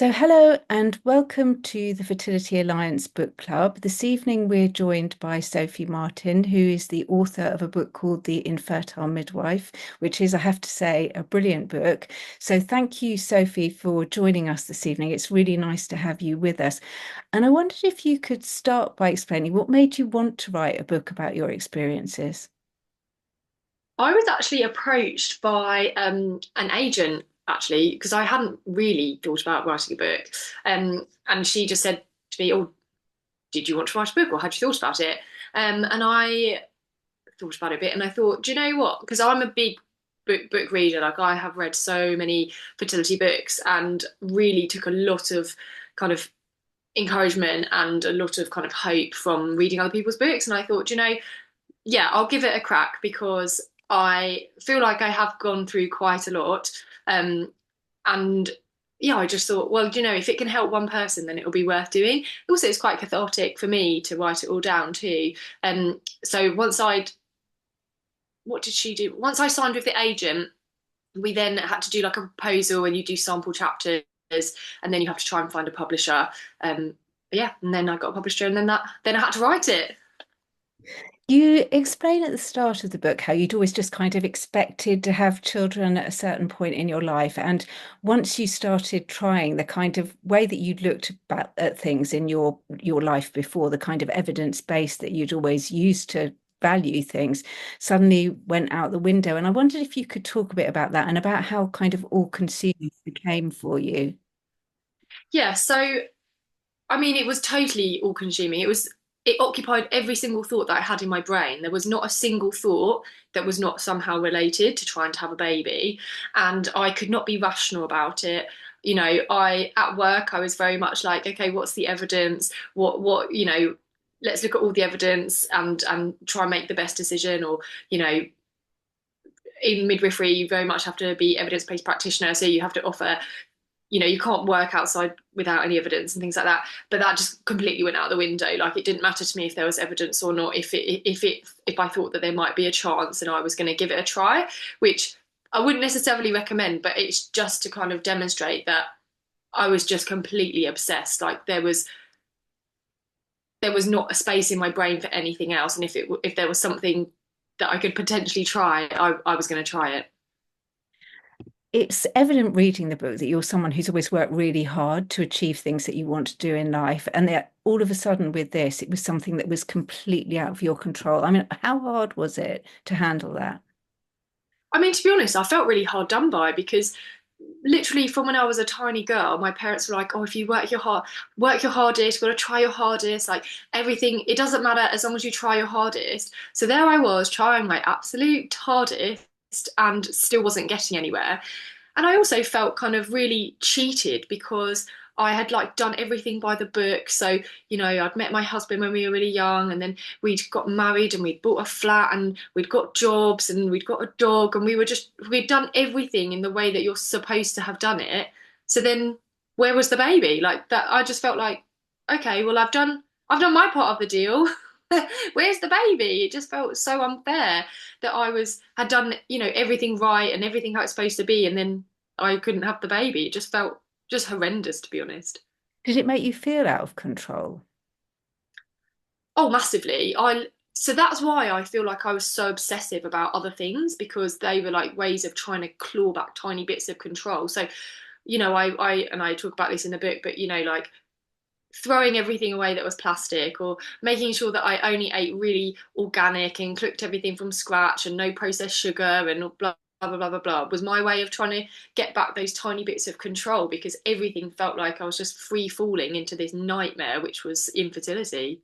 So, hello and welcome to the Fertility Alliance Book Club. This evening, we're joined by Sophie Martin, who is the author of a book called The Infertile Midwife, which is, I have to say, a brilliant book. So, thank you, Sophie, for joining us this evening. It's really nice to have you with us. And I wondered if you could start by explaining what made you want to write a book about your experiences. I was actually approached by an agent actually because I hadn't really thought about writing a book, and she just said to me, "Oh, did you want to write a book, or had you thought about it?" And I thought about it a bit, and I thought, do you know what? Because I'm a big book reader. Like I have read so many fertility books, and really took a lot of kind of encouragement and a lot of kind of hope from reading other people's books. And I thought, yeah, I'll give it a crack because I feel like I have gone through quite a lot. Um, and yeah, I just thought, well, if it can help one person, then it'll be worth doing. Also, it's quite cathartic for me to write it all down too. So what did she do? Once I signed with the agent, we then had to do like a proposal and you do sample chapters and then you have to try and find a publisher. Um, yeah, and then I got a publisher and then I had to write it. You explain at the start of the book how you'd always just kind of expected to have children at a certain point in your life. And once you started trying the kind of way that you'd looked at things in your life before, the kind of evidence base that you'd always used to value things, suddenly went out the window. And I wondered if you could talk a bit about that and about how kind of all-consuming it became for you. Yeah, so I mean, it was totally all consuming. It occupied every single thought that I had in my brain. There was not a single thought that was not somehow related to trying to have a baby. And I could not be rational about it. At work, I was very much like, okay, what's the evidence? Let's look at all the evidence and try and make the best decision. Or, you know, in midwifery, you very much have to be evidence-based practitioner. So you have to offer you can't work outside without any evidence and things like that. But that just completely went out the window. Like it didn't matter to me if there was evidence or not. If I thought that there might be a chance and I was going to give it a try, which I wouldn't necessarily recommend, but it's just to kind of demonstrate that I was just completely obsessed. Like there was not a space in my brain for anything else. And if there was something that I could potentially try, I was going to try it. It's evident reading the book that you're someone who's always worked really hard to achieve things that you want to do in life. And that all of a sudden with this, it was something that was completely out of your control. I mean, how hard was it to handle that? I mean, to be honest, I felt really hard done by because literally from when I was a tiny girl, my parents were like, "Oh, if you work your hardest, you've got to try your hardest. Like everything, it doesn't matter as long as you try your hardest." So there I was trying my absolute hardest and still wasn't getting anywhere. And I also felt kind of really cheated because I had like done everything by the book. So, I'd met my husband when we were really young, and then we'd got married and we'd bought a flat and we'd got jobs and we'd got a dog, and we'd done everything in the way that you're supposed to have done it. So then where was the baby? Like that I just felt like, okay, well I've done my part of the deal. Where's the baby? It just felt so unfair that had done, everything right and everything how it's supposed to be, and then I couldn't have the baby. It just felt just horrendous, to be honest. Did it make you feel out of control? Oh, massively. So that's why I feel like I was so obsessive about other things because they were like ways of trying to claw back tiny bits of control. So, I talk about this in the book, but like throwing everything away that was plastic or making sure that I only ate really organic and cooked everything from scratch and no processed sugar and blah blah blah blah blah was my way of trying to get back those tiny bits of control because everything felt like I was just free falling into this nightmare which was infertility.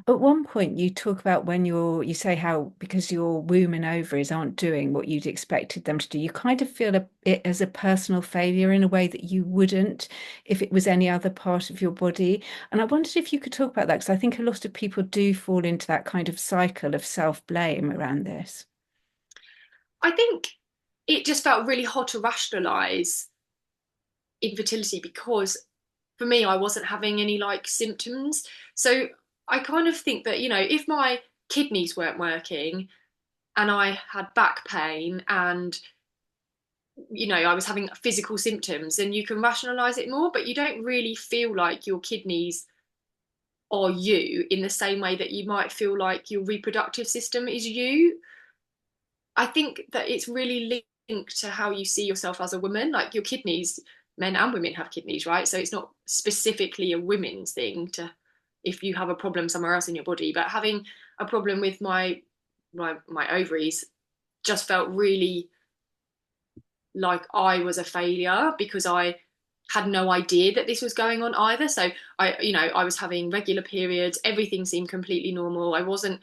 At one point, you talk about when you say how because your womb and ovaries aren't doing what you'd expected them to do, you kind of feel it as a personal failure in a way that you wouldn't if it was any other part of your body. And I wondered if you could talk about that because I think a lot of people do fall into that kind of cycle of self-blame around this. I think it just felt really hard to rationalize infertility because for me I wasn't having any like symptoms. So I kind of think that, if my kidneys weren't working and I had back pain and I was having physical symptoms, and you can rationalize it more, but you don't really feel like your kidneys are you in the same way that you might feel like your reproductive system is you. I think that it's really linked to how you see yourself as a woman. Like your kidneys, men and women have kidneys, right? So it's not specifically a women's thing to if you have a problem somewhere else in your body, but having a problem with my ovaries just felt really like I was a failure because I had no idea that this was going on either. So I was having regular periods. Everything seemed completely normal. I wasn't,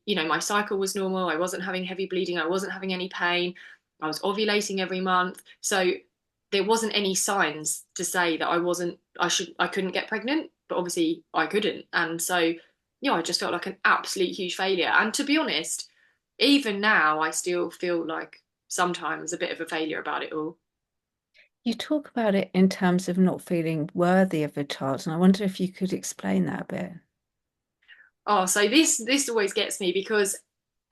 my cycle was normal. I wasn't having heavy bleeding. I wasn't having any pain. I was ovulating every month. So there wasn't any signs to say that I couldn't get pregnant, but obviously I couldn't. And so, I just felt like an absolute huge failure. And to be honest, even now, I still feel like sometimes a bit of a failure about it all. You talk about it in terms of not feeling worthy of a child, and I wonder if you could explain that a bit. Oh, so this always gets me because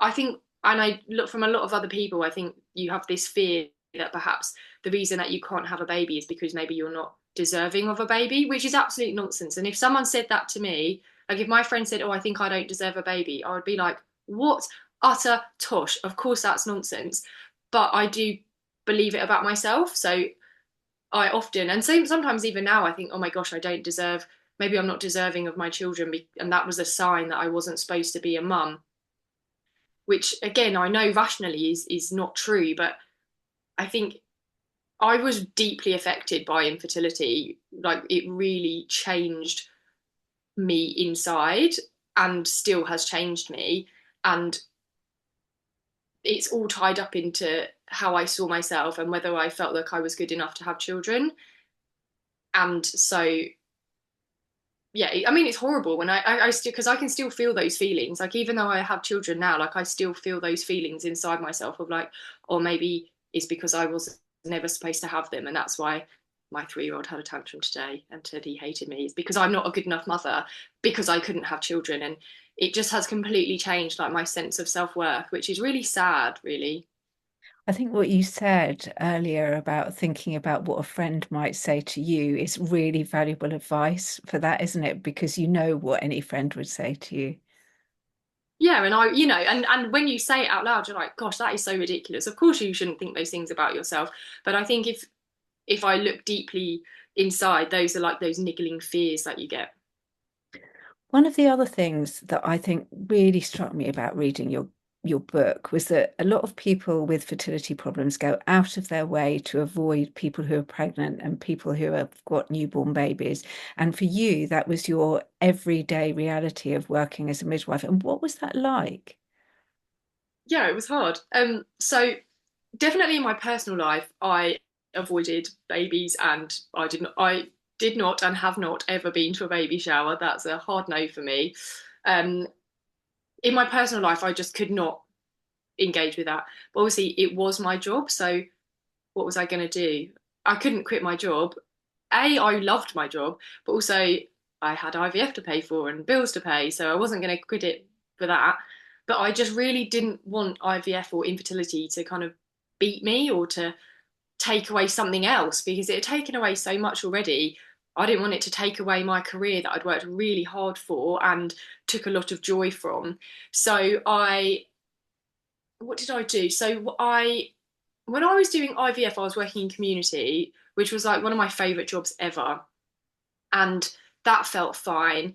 I think, and I look from a lot of other people, I think you have this fear that perhaps the reason that you can't have a baby is because maybe you're not deserving of a baby, which is absolute nonsense. And if someone said that to me, like if my friend said, "Oh, I think I don't deserve a baby," I would be like, "What? Utter tosh. Of course that's nonsense." But I do believe it about myself. So I often, and sometimes even now, I think, oh my gosh, I don't deserve, maybe I'm not deserving of my children. And that was a sign that I wasn't supposed to be a mum, which again, I know rationally is not true, but I think I was deeply affected by infertility. Like it really changed me inside and still has changed me. And it's all tied up into how I saw myself and whether I felt like I was good enough to have children. And so yeah, I mean it's horrible when I still because I can still feel those feelings. Like even though I have children now, like I still feel those feelings inside myself of like, or maybe it's because I was never supposed to have them, and that's why my 3-year-old had a tantrum today and said he hated me. It's because I'm not a good enough mother because I couldn't have children, and it just has completely changed like my sense of self-worth, which is really sad, really. I think what you said earlier about thinking about what a friend might say to you is really valuable advice for that, isn't it? Because you know what any friend would say to you. Yeah, and and when you say it out loud, you're like, gosh, that is so ridiculous. Of course you shouldn't think those things about yourself. But I think if I look deeply inside, those are like those niggling fears that you get. One of the other things that I think really struck me about reading your book was that a lot of people with fertility problems go out of their way to avoid people who are pregnant and people who have got newborn babies. And for you, that was your everyday reality of working as a midwife. And what was that like? Yeah, it was hard. So definitely in my personal life, I avoided babies, and I did not and have not ever been to a baby shower. That's a hard no for me. Um, in my personal life, I just could not engage with that. But obviously, it was my job, so what was I going to do? I couldn't quit my job. I loved my job, but also I had IVF to pay for and bills to pay, so I wasn't going to quit it for that. But I just really didn't want IVF or infertility to kind of beat me or to take away something else because it had taken away so much already. I didn't want it to take away my career that I'd worked really hard for and took a lot of joy from. So what did I do? When I was doing IVF, I was working in community, which was like one of my favorite jobs ever. And that felt fine.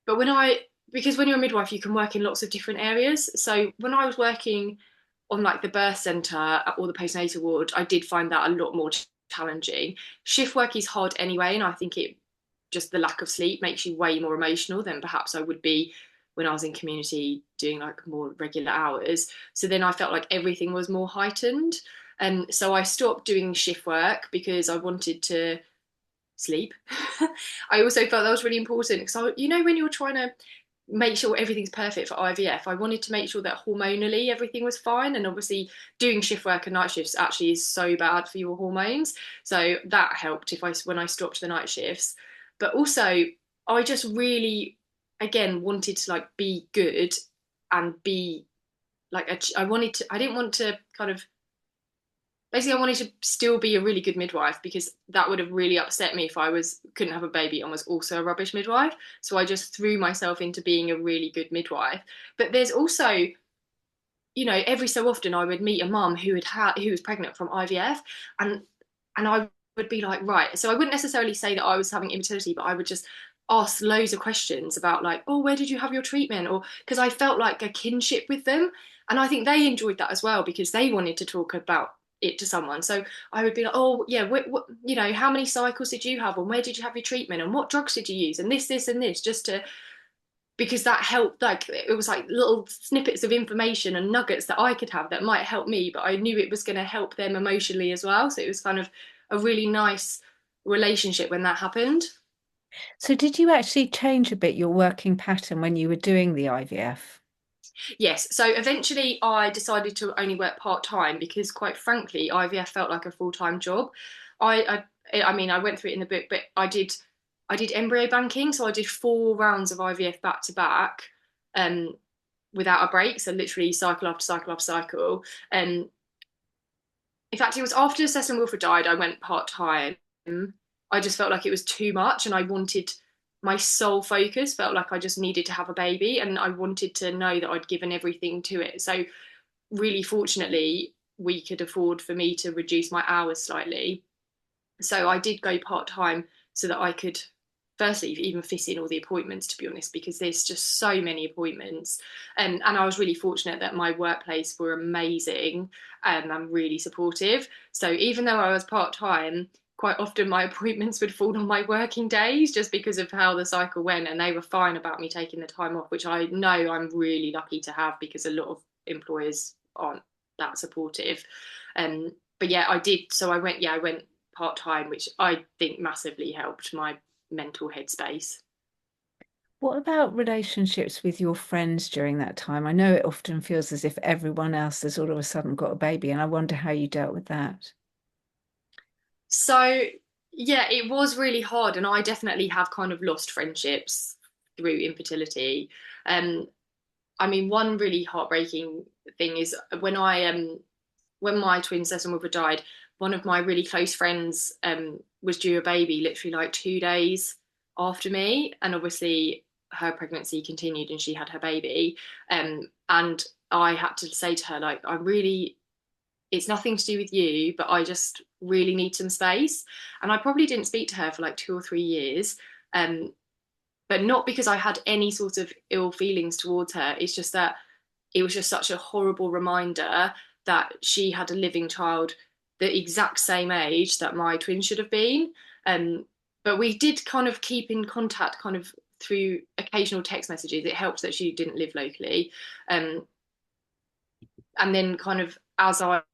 But because when you're a midwife, you can work in lots of different areas. So when I was working on like the birth centre or the postnatal ward, I did find that a lot more challenging. Shift work is hard anyway, and I think it just the lack of sleep makes you way more emotional than perhaps I would be when I was in community doing like more regular hours. So then I felt like everything was more heightened. And so I stopped doing shift work because I wanted to sleep. I also felt that was really important because when you're trying to make sure everything's perfect for IVF, I wanted to make sure that hormonally everything was fine. And obviously, doing shift work and night shifts actually is so bad for your hormones. So that helped if I when I stopped the night shifts. But also, I just really, again, wanted to like be good and be like I wanted to. I didn't want to kind of basically I wanted to still be a really good midwife because that would have really upset me if I was couldn't have a baby and was also a rubbish midwife. So I just threw myself into being a really good midwife. But there's also, every so often I would meet a mum who was pregnant from IVF, and I would be like, right. So I wouldn't necessarily say that I was having infertility, but I would just ask loads of questions about like, oh, where did you have your treatment? Or because I felt like a kinship with them. And I think they enjoyed that as well because they wanted to talk about it to someone. So I would be like, oh yeah, how many cycles did you have, and where did you have your treatment, and what drugs did you use, and this, and this, just to because that helped. Like it was like little snippets of information and nuggets that I could have that might help me, but I knew it was going to help them emotionally as well. So it was kind of a really nice relationship when that happened. So did you actually change a bit your working pattern when you were doing the IVF? Yes. So eventually I decided to only work part time because quite frankly, IVF felt like a full-time job. I mean, I went through it in the book, but I did embryo banking, so I did 4 rounds of IVF back to back, um, without a break. So literally cycle after cycle after cycle. And in fact, it was after Cecil and Wilfred died, I went part time. I just felt like it was too much, and I wanted my sole focus felt like I just needed to have a baby, and I wanted to know that I'd given everything to it. So, really fortunately, we could afford for me to reduce my hours slightly. So I did go part time so that I could firstly even fit in all the appointments, to be honest, because there's just so many appointments. And I was really fortunate that my workplace were amazing and really supportive. So even though I was part time, quite often my appointments would fall on my working days just because of how the cycle went, and they were fine about me taking the time off, which I know I'm really lucky to have because a lot of employers aren't that supportive. But yeah, I did. So I went part time, which I think massively helped my mental headspace. What about relationships with your friends during that time? I know it often feels as if everyone else has all of a sudden got a baby, and I wonder how you dealt with that. So, yeah, it was really hard, and I definitely have kind of lost friendships through infertility. Um, I mean, one really heartbreaking thing is when my twin sister mother died, one of my really close friends was due a baby literally like 2 days after me, and obviously her pregnancy continued and she had her baby. And I had to say to her like, it's nothing to do with you, but I just really need some space. And I probably didn't speak to her for like 2 or 3 years. Um, but not because I had any sort of ill feelings towards her. It's just that it was just such a horrible reminder that she had a living child the exact same age that my twin should have been. Um, but we did kind of keep in contact kind of through occasional text messages. It helps that she didn't live locally. Um, and then kind of as I've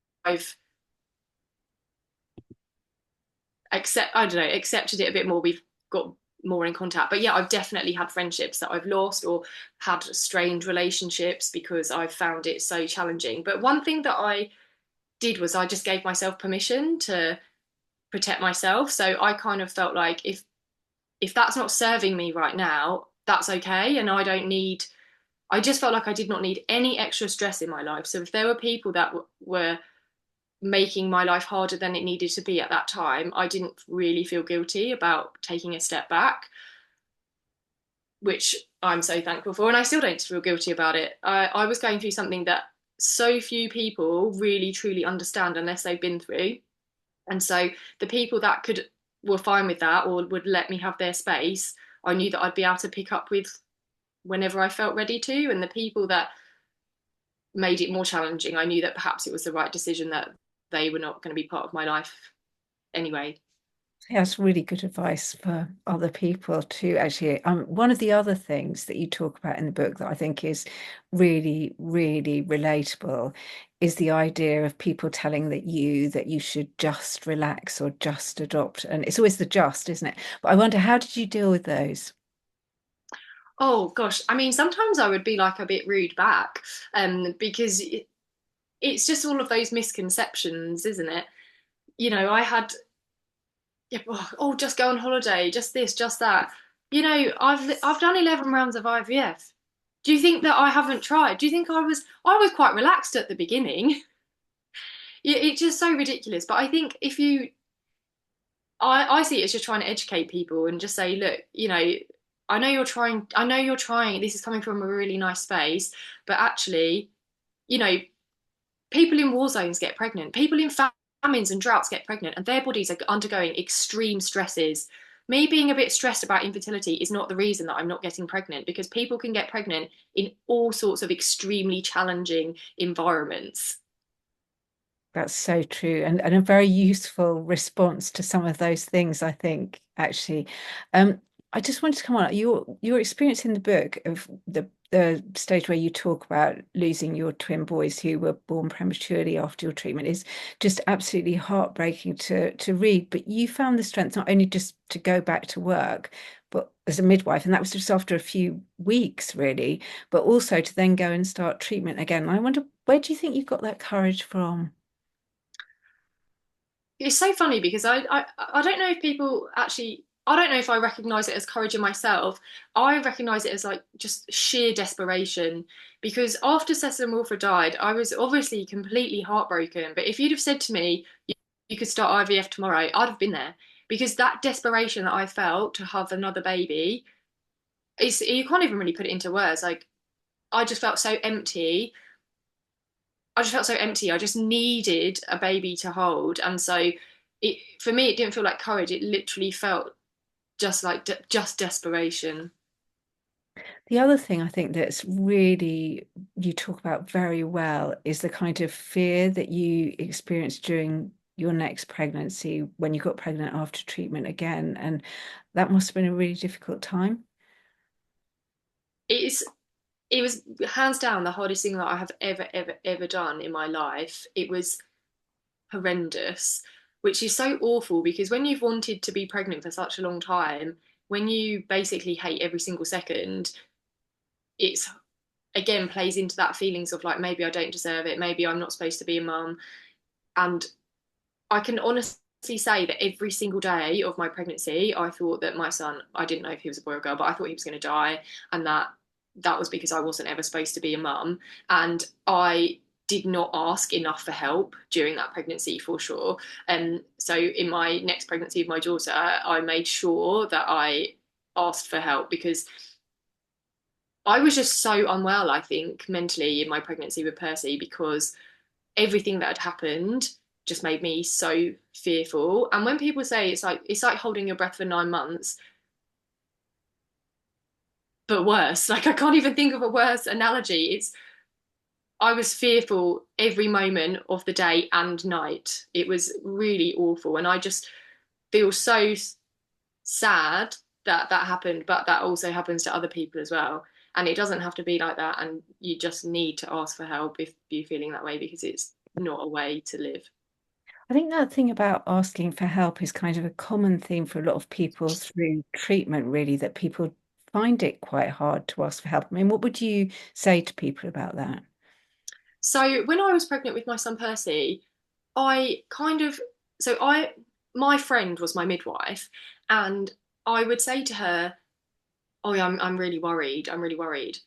I don't know, accepted it a bit more, we've got more in contact. But yeah, I've definitely had friendships that I've lost or had strained relationships because I've found it so challenging. But one thing that I did was I just gave myself permission to protect myself. So I kind of felt like if that's not serving me right now, that's okay. And I just felt like I did not need any extra stress in my life. So if there were people that were making my life harder than it needed to be at that time, I didn't really feel guilty about taking a step back, which I'm so thankful for. And I still don't feel guilty about it. I was going through something that so few people really truly understand unless they've been through. And so the people that were fine with that or would let me have their space, I knew that I'd be able to pick up with whenever I felt ready to. And the people that made it more challenging, I knew that perhaps it was the right decision that they were not going to be part of my life anyway. That's really good advice for other people too. Actually, one of the other things that you talk about in the book that I think is really, really relatable is the idea of people telling that you should just relax or just adopt. And it's always the just, isn't it? But I wonder, how did you deal with those? Oh gosh, I mean, sometimes I would be like a bit rude back, because it's just all of those misconceptions, isn't it? I had, yeah, oh, just go on holiday, just this, just that. I've done 11 rounds of IVF. Do you think that I haven't tried? Do you think I was quite relaxed at the beginning? it's just so ridiculous. But I think if you, I see it as just trying to educate people and just say, look, I know you're trying, this is coming from a really nice space, but actually, you know, people in war zones get pregnant, people in famines and droughts get pregnant, and their bodies are undergoing extreme stresses. Me being a bit stressed about infertility is not the reason that I'm not getting pregnant, because people can get pregnant in all sorts of extremely challenging environments. That's so true, and a very useful response to some of those things, I think, actually. Um, I just wanted to come on, your experience in the book of the stage where you talk about losing your twin boys who were born prematurely after your treatment is just absolutely heartbreaking to read. But you found the strength not only just to go back to work, but as a midwife, and that was just after a few weeks, really, but also to then go and start treatment again. And I wonder, where do you think you got that courage from? It's so funny because I don't know if people actually, I don't know if I recognize it as courage in myself. I recognize it as like just sheer desperation, because after Cecil and Wilfred died, I was obviously completely heartbroken. But if you'd have said to me, you could start IVF tomorrow, I'd have been there, because that desperation that I felt to have another baby, is, you can't even really put it into words. Like, I just felt so empty. I just felt so empty. I just needed a baby to hold. And so it, for me, it didn't feel like courage. It literally felt just like just desperation. The other thing I think that's really you talk about very well is the kind of fear that you experienced during your next pregnancy when you got pregnant after treatment again. And that must have been a really difficult time. It's it was hands down the hardest thing that I have ever done in my life. It was horrendous, which is so awful because when you've wanted to be pregnant for such a long time, when you basically hate every single second, it's again plays into that feelings of like, maybe I don't deserve it, maybe I'm not supposed to be a mum. And I can honestly say that every single day of my pregnancy, I thought that my son, I didn't know if he was a boy or girl, but I thought he was going to die, and that was because I wasn't ever supposed to be a mum. And I did not ask enough for help during that pregnancy for sure. And so in my next pregnancy with my daughter, I made sure that I asked for help, because I was just so unwell, I think, mentally in my pregnancy with Percy, because everything that had happened just made me so fearful. And when people say it's like holding your breath for 9 months, but worse, like I can't even think of a worse analogy. It's I was fearful every moment of the day and night. It was really awful, and I just feel so sad that that happened, but that also happens to other people as well. And it doesn't have to be like that, and you just need to ask for help if you're feeling that way, because it's not a way to live. I think that thing about asking for help is kind of a common theme for a lot of people through treatment, really, that people find it quite hard to ask for help. I mean, what would you say to people about that? So when I was pregnant with my son Percy, I kind of, so I, my friend was my midwife, and I would say to her, "Oh, yeah, I'm really worried. I'm really worried."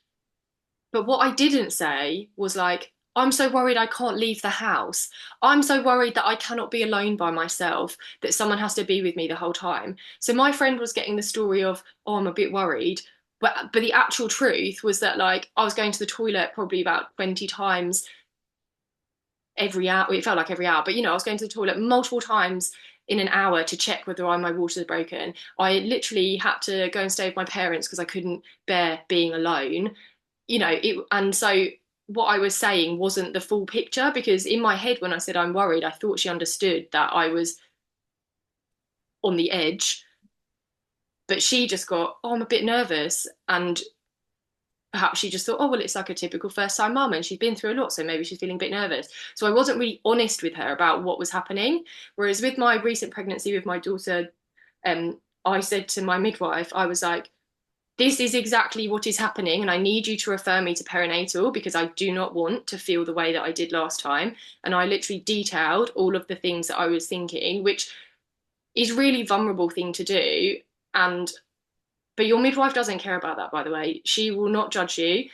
But what I didn't say was like, "I'm so worried I can't leave the house. I'm so worried that I cannot be alone by myself, that someone has to be with me the whole time." So my friend was getting the story of, "Oh, I'm a bit worried." But the actual truth was that like I was going to the toilet probably about 20 times every hour. It felt like every hour, but I was going to the toilet multiple times in an hour to check whether my water was broken. I literally had to go and stay with my parents because I couldn't bear being alone. And so what I was saying wasn't the full picture, because in my head when I said I'm worried, I thought she understood that I was on the edge, but she just got, "Oh, I'm a bit nervous," and perhaps she just thought, "Oh, well, it's like a typical first time mum and she's been through a lot, so maybe she's feeling a bit nervous." So I wasn't really honest with her about what was happening. Whereas with my recent pregnancy with my daughter, I said to my midwife, I was like, "This is exactly what is happening, and I need you to refer me to perinatal because I do not want to feel the way that I did last time." And I literally detailed all of the things that I was thinking, which is really vulnerable thing to do. And but your midwife doesn't care about that, by the way. She will not judge you.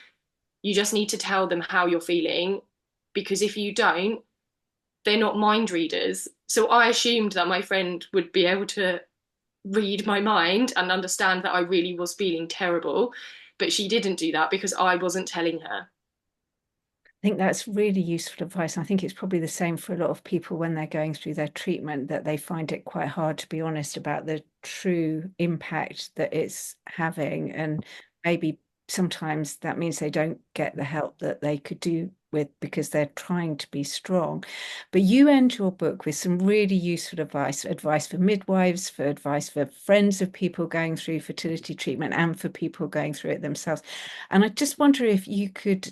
You just need to tell them how you're feeling, because if you don't, they're not mind readers. So I assumed that my friend would be able to read my mind and understand that I really was feeling terrible. But she didn't do that because I wasn't telling her. I think that's really useful advice. I think it's probably the same for a lot of people when they're going through their treatment, that they find it quite hard to be honest about the true impact that it's having. And maybe sometimes that means they don't get the help that they could do with because they're trying to be strong. But you end your book with some really useful advice for midwives, for advice for friends of people going through fertility treatment, and for people going through it themselves. And I just wonder if you could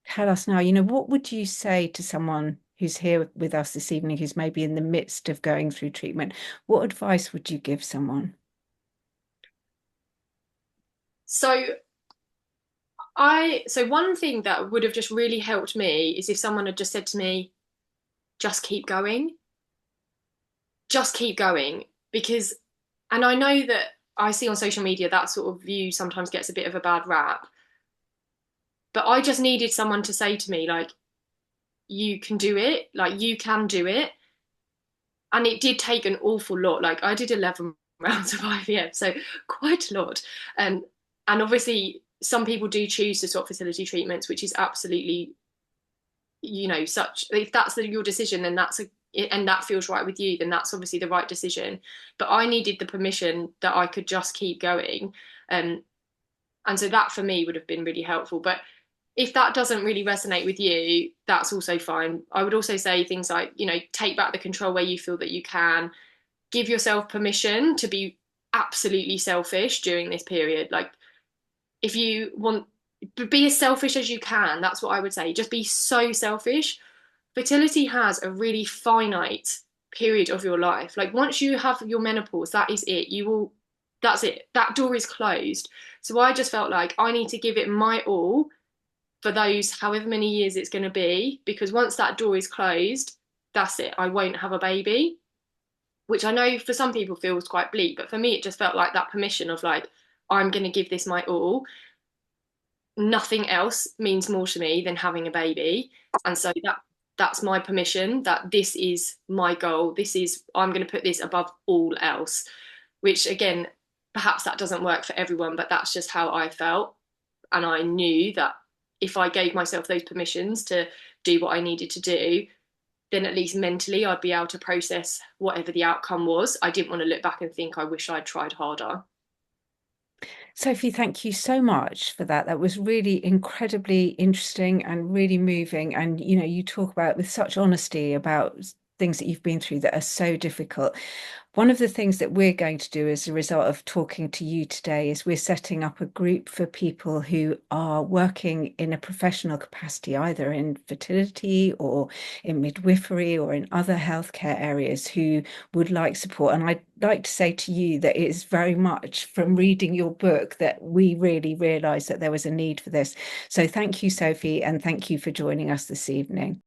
tell us now, what would you say to someone who's here with us this evening, who's maybe in the midst of going through treatment? What advice would you give someone? So so one thing that would have just really helped me is if someone had just said to me, just keep going, just keep going. Because, and I know that I see on social media that sort of view sometimes gets a bit of a bad rap, but I just needed someone to say to me, like, you can do it, like, you can do it. And it did take an awful lot. Like, I did 11 rounds of IVF, so quite a lot. Um, and obviously, some people do choose to stop fertility treatments, which is absolutely, such, if that's your decision, then and that feels right with you, then that's obviously the right decision. But I needed the permission that I could just keep going. Um, and so that for me would have been really helpful. But if that doesn't really resonate with you, that's also fine. I would also say things like, take back the control where you feel that you can, give yourself permission to be absolutely selfish during this period. Like, if you want, be as selfish as you can. That's what I would say. Just be so selfish. Fertility has a really finite period of your life. Like, once you have your menopause, that is it. That's it. That door is closed. So I just felt like I need to give it my all for those however many years it's going to be, because once that door is closed, that's it. I won't have a baby, which I know for some people feels quite bleak, but for me, it just felt like that permission of like, I'm going to give this my all. Nothing else means more to me than having a baby. And so that's my permission that this is my goal. I'm going to put this above all else, which again, perhaps that doesn't work for everyone, but that's just how I felt. And I knew that if I gave myself those permissions to do what I needed to do, then at least mentally I'd be able to process whatever the outcome was. I didn't want to look back and think I wish I'd tried harder. Sophie, thank you so much for that. That was really incredibly interesting and really moving. And, you talk about with such honesty about things that you've been through that are so difficult. One of the things that we're going to do as a result of talking to you today is we're setting up a group for people who are working in a professional capacity, either in fertility or in midwifery or in other healthcare areas, who would like support. And I'd like to say to you that it is very much from reading your book that we really realised that there was a need for this. So thank you, Sophie, and thank you for joining us this evening.